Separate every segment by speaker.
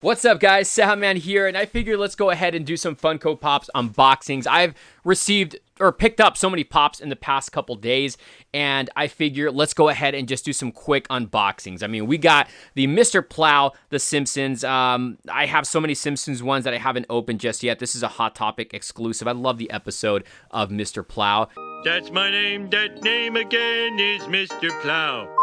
Speaker 1: What's up, guys? Cejaman here, and I figured let's go ahead and do some Funko Pops unboxings. I've received or picked up so many Pops in the past couple days, and I figure let's go ahead and just do some quick unboxings. I mean, we got the Mr. Plow, the Simpsons. I have so many Simpsons ones that I haven't opened just yet. This is a Hot Topic exclusive. I love the episode of Mr. Plow.
Speaker 2: That's my name. That name again is Mr. Plow.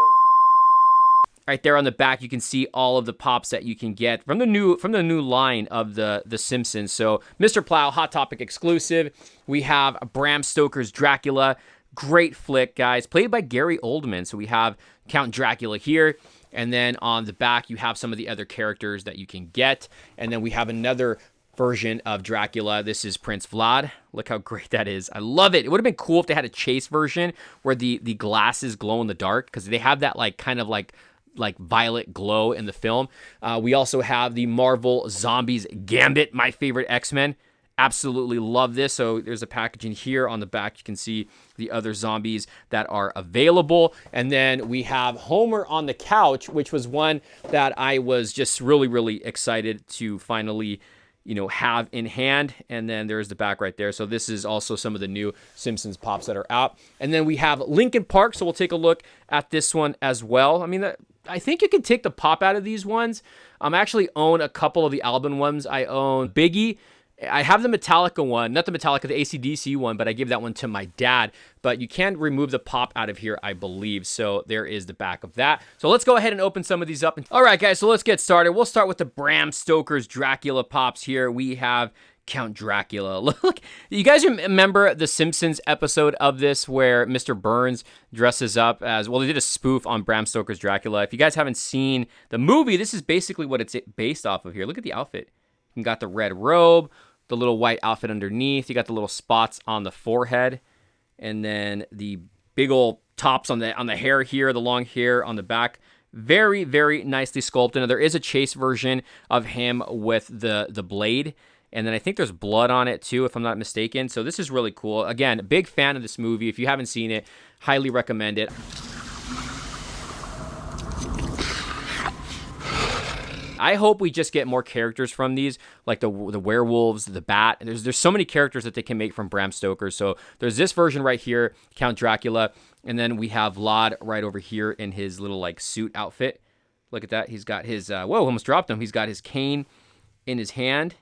Speaker 1: Right there on the back, you can see all of the Pops that you can get from the new line of the Simpsons. So, Mr. Plow, Hot Topic exclusive. We have Bram Stokers' Dracula. Great flick, guys. Played by Gary Oldman. So, we have Count Dracula here. And then on the back, you have some of the other characters that you can get. And then we have another version of Dracula. This is Prince Vlad. Look how great that is. I love it. It would have been cool if they had a chase version where the glasses glow in the dark, because they have that kind of violet glow in the film. We also have the Marvel Zombies Gambit, my favorite X-Men. Absolutely love this. So there's a packaging here on the back. You can see the other zombies that are available. And then we have Homer on the couch, which was one that I was just really, really excited to finally have in hand. And then there's the back right there. So this is also some of the new Simpsons Pops that are out. And then we have Linkin Park. So we'll take a look at this one as well. I mean, I think you can take the pop out of these ones. I actually own a couple of the album ones. I own Biggie. I have the Metallica one, not the Metallica, the AC/DC one, but I gave that one to my dad. But you can remove the pop out of here, I believe. So there is the back of that. So let's go ahead and open some of these up. All right, guys, so let's get started. We'll start with the Bram Stoker's Dracula Pops here. We have Count Dracula. Look, you guys remember the Simpsons episode of this where Mr. Burns dresses up as, well, they did a spoof on Bram Stoker's Dracula. If you guys haven't seen the movie, this is basically what it's based off of here. Look at the outfit. You got the red robe, the little white outfit underneath. You got the little spots on the forehead, and then the big old tops on the hair here, the long hair on the back. Very, very nicely sculpted. Now, there is a chase version of him with the blade. And then I think there's blood on it too, if I'm not mistaken. So this is really cool. Again, big fan of this movie. If you haven't seen it, highly recommend it. I hope we just get more characters from these, like the werewolves, the bat. There's so many characters that they can make from Bram Stoker. So there's this version right here, Count Dracula. And then we have Vlad right over here in his little suit outfit. Look at that. He's got his, whoa, almost dropped him. He's got his cane in his hand,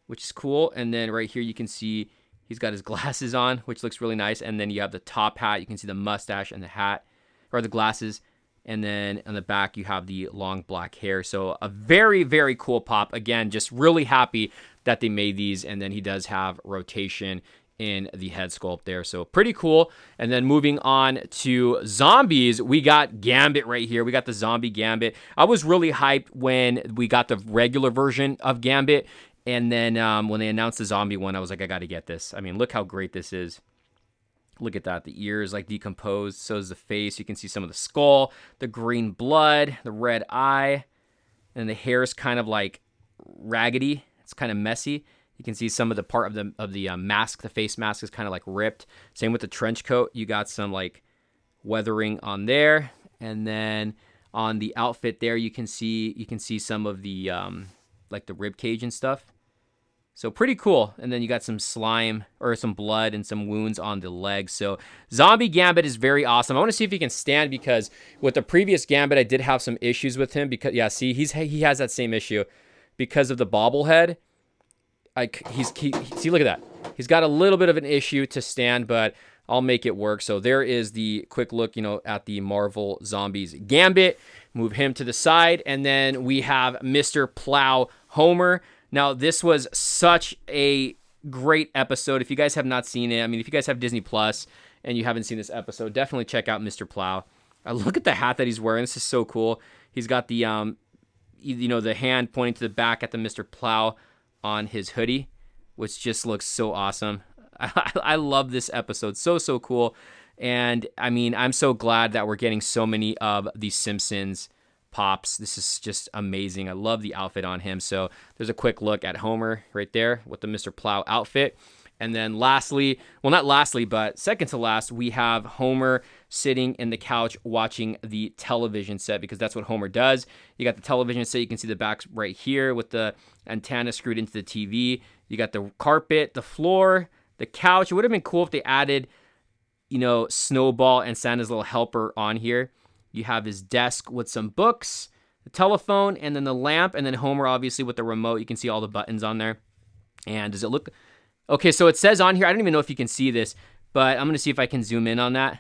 Speaker 1: which is cool. And then right here you can see he's got his glasses on, which looks really nice. And then you have the top hat. You can see the mustache and the hat, or the glasses. And then on the back you have the long black hair. So a very, very cool pop. Again, just really happy that they made these. And then he does have rotation in the head sculpt there. So pretty cool. And then moving on to zombies, we got Gambit right here. We got the zombie Gambit. I was really hyped when we got the regular version of Gambit. And then when they announced the zombie one, I was like, I got to get this. I mean, look how great this is. Look at that. The ears decomposed. So is the face. You can see some of the skull, the green blood, the red eye, and the hair is kind of raggedy. It's kind of messy. You can see some of the part of the mask. The face mask is kind of ripped. Same with the trench coat. You got some weathering on there, and then on the outfit there, you can see some of the the rib cage and stuff. So pretty cool. And then you got some slime or some blood and some wounds on the legs. So Zombie Gambit is very awesome. I want to see if he can stand, because with the previous Gambit, I did have some issues with him because, yeah, see, he has that same issue because of the bobblehead. See, look at that. He's got a little bit of an issue to stand, but I'll make it work. So there is the quick look, at the Marvel Zombies Gambit. Move him to the side. And then we have Mr. Plow Homer. Now, this was such a great episode. If you guys have not seen it, I mean, if you guys have Disney Plus and you haven't seen this episode, definitely check out Mr. Plow. Look at the hat that he's wearing. This is so cool. He's got the, the hand pointing to the back at the Mr. Plow on his hoodie, which just looks so awesome. I love this episode. So, so cool. And, I mean, I'm so glad that we're getting so many of the Simpsons Pops. This is just amazing. I love the outfit on him. So there's a quick look at Homer right there with the Mr. Plow outfit. And then lastly, well, not lastly, but second to last, we have Homer sitting in the couch watching the television set, because that's what Homer does. You got the television set. You can see the back right here with the antenna screwed into the TV. You got the carpet, the floor, the couch. It would have been cool if they added, you know, Snowball and Santa's little helper on here. You have his desk with some books, the telephone, and then the lamp, and then Homer obviously with the remote. You can see all the buttons on there. And does it look... Okay, so it says on here, I don't even know if you can see this, but I'm going to see if I can zoom in on that.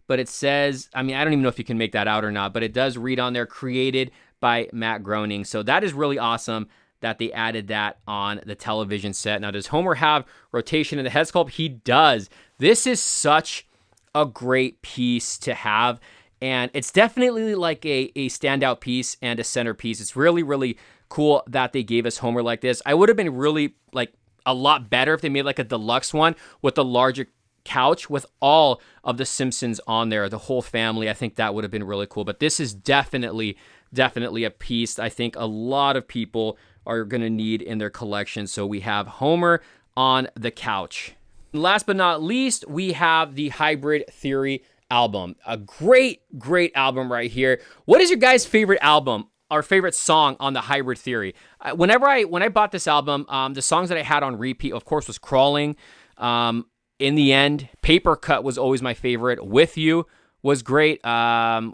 Speaker 1: But it says, I mean, I don't even know if you can make that out or not, but it does read on there, created by Matt Groening. So that is really awesome that they added that on the television set. Now, does Homer have rotation in the head sculpt? He does. This is such a great piece to have, and it's definitely like a standout piece and a centerpiece. It's really, really cool that they gave us Homer like this. I would have been really, like, a lot better if they made like a deluxe one with a larger couch with all of the Simpsons on there, the whole family. I think that would have been really cool. But this is definitely a piece I think a lot of people are going to need in their collection. So we have Homer on the couch. Last but not least, we have the Hybrid Theory album. A great album right here. What is your guys' favorite album? Our favorite song on the Hybrid Theory? When I bought this album, the songs that I had on repeat, of course, was Crawling. In the End, Paper Cut was always my favorite. With You was great. First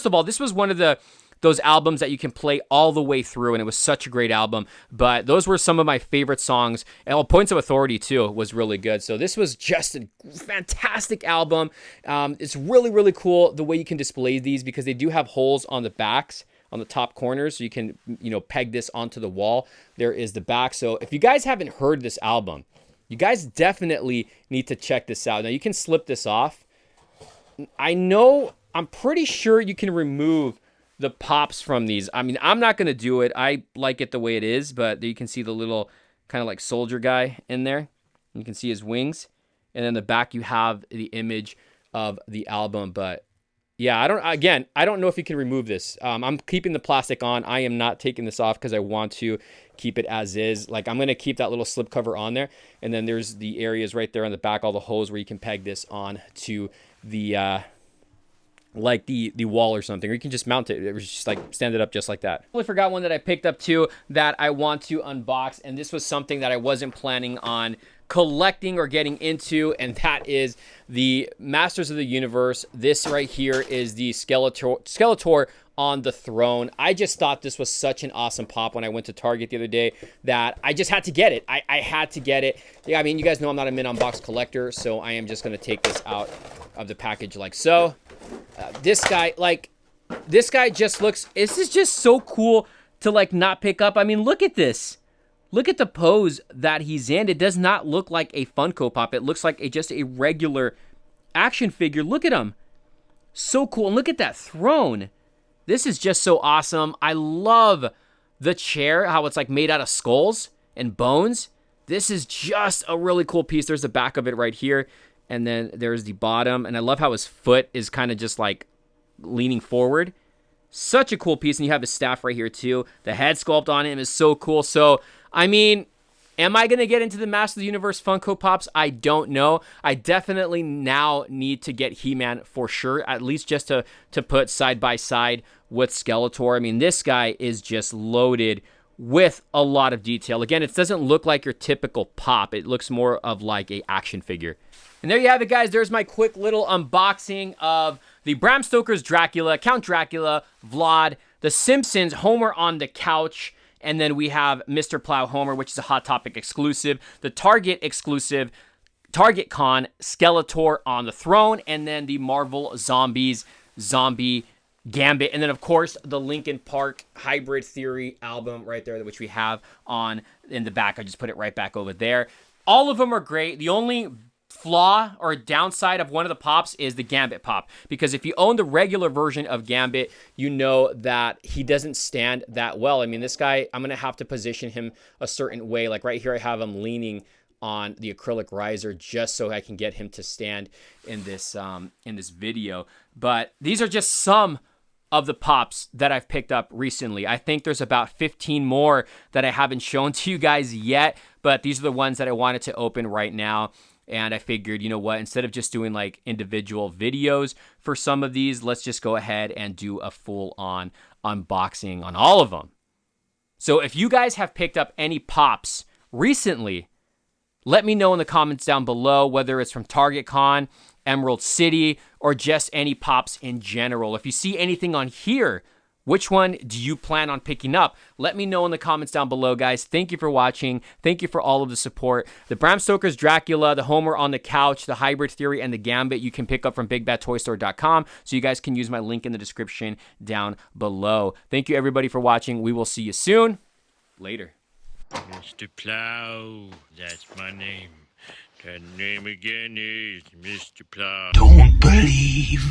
Speaker 1: of all, this was one of those albums that you can play all the way through, and it was such a great album. But those were some of my favorite songs. And Points of Authority, too, was really good. So this was just a fantastic album. It's really, really cool the way you can display these, because they do have holes on the backs, on the top corners, so you can, you know, peg this onto the wall. There is the back. So if you guys haven't heard this album, you guys definitely need to check this out. Now, you can slip this off. I'm pretty sure you can remove the pops from these. I mean, I'm not going to do it. I like it the way it is, but you can see the little kind of like soldier guy in there. You can see his wings. And then the back, you have the image of the album. But yeah, I don't know if you can remove this. I'm keeping the plastic on. I am not taking this off because I want to keep it as is. Like, I'm going to keep that little slip cover on there. And then there's the areas right there on the back, all the holes where you can peg this on to the like the wall or something, or you can just mount it. It was just like stand it up just like that. I totally forgot one that I picked up too that I want to unbox, and this was something that I wasn't planning on collecting or getting into, and that is the Masters of the Universe. This right here is the Skeletor on the throne. I just thought this was such an awesome pop when I went to Target the other day that I just had to get it. I had to get it. Yeah, I mean, you guys know I'm not a mint-on-box collector, so I am just going to take this out of the package like so. This guy just looks, this is just so cool to like not pick up. I mean, look at this. Look at the pose that he's in. It does not look like a Funko Pop. It looks like just a regular action figure. Look at him. So cool. And look at that throne. This is just so awesome. I love the chair, how it's like made out of skulls and bones. This is just a really cool piece. There's the back of it right here. And then there's the bottom. And I love how his foot is kind of just like leaning forward. Such a cool piece. And you have his staff right here too. The head sculpt on him is so cool. So, I mean, am I going to get into the Master of the Universe Funko Pops? I don't know. I definitely now need to get He-Man for sure, at least just to put side by side with Skeletor. I mean, this guy is just loaded with a lot of detail. Again, it doesn't look like your typical pop. It looks more of like a action figure. And there you have it, guys. There's my quick little unboxing of the Bram Stoker's Dracula, Count Dracula, VLAD, The Simpsons, Homer on the couch, and then we have Mr. Plow Homer, which is a Hot Topic exclusive, the Target exclusive, Target Con, Skeletor on the throne, and then the Marvel Zombies, Zombie Gambit, and then, of course, the Linkin Park Hybrid Theory album right there, which we have on in the back. I just put it right back over there. All of them are great. The only flaw or downside of one of the pops is the Gambit pop, because if you own the regular version of Gambit, you know that he doesn't stand that well. I mean, this guy, I'm gonna have to position him a certain way. Like right here, I have him leaning on the acrylic riser just so I can get him to stand in this video. But these are just some of the pops that I've picked up recently. I think there's about 15 more that I haven't shown to you guys yet, but these are the ones that I wanted to open right now. And I figured, you know what, instead of just doing like individual videos for some of these, let's just go ahead and do a full-on unboxing on all of them. So if you guys have picked up any pops recently, let me know in the comments down below, whether it's from Target Con, Emerald City, or just any pops in general. If you see anything on here, which one do you plan on picking up? Let me know in the comments down below, guys. Thank you for watching. Thank you for all of the support. The Bram Stoker's Dracula, the Homer on the Couch, the Hybrid Theory, and the Gambit you can pick up from BigBadToyStore.com, so you guys can use my link in the description down below. Thank you, everybody, for watching. We will see you soon. Later.
Speaker 2: Mr. Plow, that's my name. That name again is Mr. Plow.
Speaker 3: Don't believe